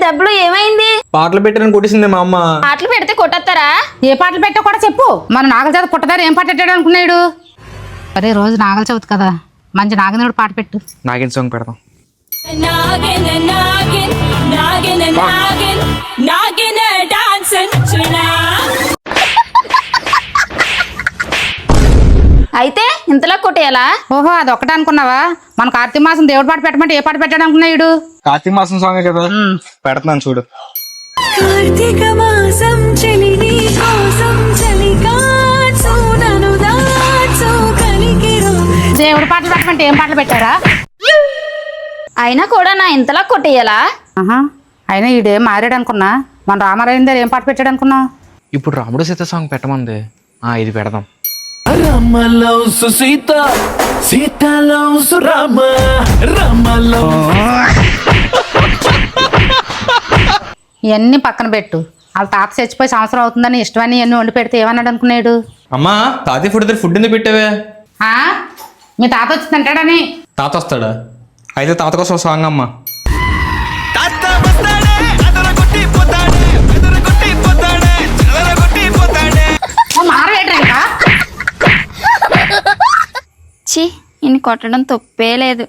డబ్బులు ఏమైంది? పాటలు పెట్టారని కొట్టేసింది మా అమ్మ. పాటలు పెడితే కొట్టేస్తారా? ఏ పాటలు పెట్టా కూడా చెప్పు. మన నాగల చవితి పుట్టదారు ఏం పాట పెట్టాడు అనుకున్నాడు? అరే రోజు నాగల చవితి కదా, మంచి నాగదేవుడు పాట పెట్టు. నాగిన సాంగ్ పెడతాం. నాగిన నాగిన నాగిన నాగిన నాగిన డాన్స్ అంచునా. అయితే ఇంతలో కొట్టేయాలా? ఓహో అది ఒక్కటే అనుకున్నావా? మన కార్తీక మాసం దేవుడు పాట పెట్టమంటే ఏ పాట పెట్టాడు అనుకున్నాడు? కార్తీక మాసం సాంగ్ కదా, పెడతాను చూడు. కార్తీక మాసం చెలిని కోసం చలిగా చూనను దాచు కలిగిరో. దేవుడు పాటలు పెట్టమంటే ఏం పాటలు పెట్టారా? అయినా కూడా నా ఇంతలా కొట్టేయాలా? ఆహా, అయినా ఈడేం మారాడు అనుకున్నా. మన రామారాయణ దగ్గర ఏం పాట పెట్టాడు అనుకున్నావు? ఇప్పుడు రాముడు సీత సాంగ్ పెట్టమంది. ఇది పెడదాం. Rama loves Sita, Sita loves Rama, Rama loves. ఇవన్నీ పక్కన పెట్టు. వాళ్ళ తాత చచ్చిపోయి సంవత్సరం అవుతుందని ఇష్టమని ఇవన్నీ వండి పెడితే ఏమన్నాడు అనుకున్నాడు? అమ్మా తాతయ్య ఫుడ్ దగ్గర ఫుడ్ ఎందుకు పెట్టావే? మీ తాత వచ్చి తింటాడని. తాత వస్తాడా? అయితే తాత కోసం సాంగ్ అమ్మా. Tata bastade, adara kotti potade, adara kotti potade. మారవేట్రా ఇంకా. ఛీ, ఇన్ని కొట్టడం తప్పే లేదు.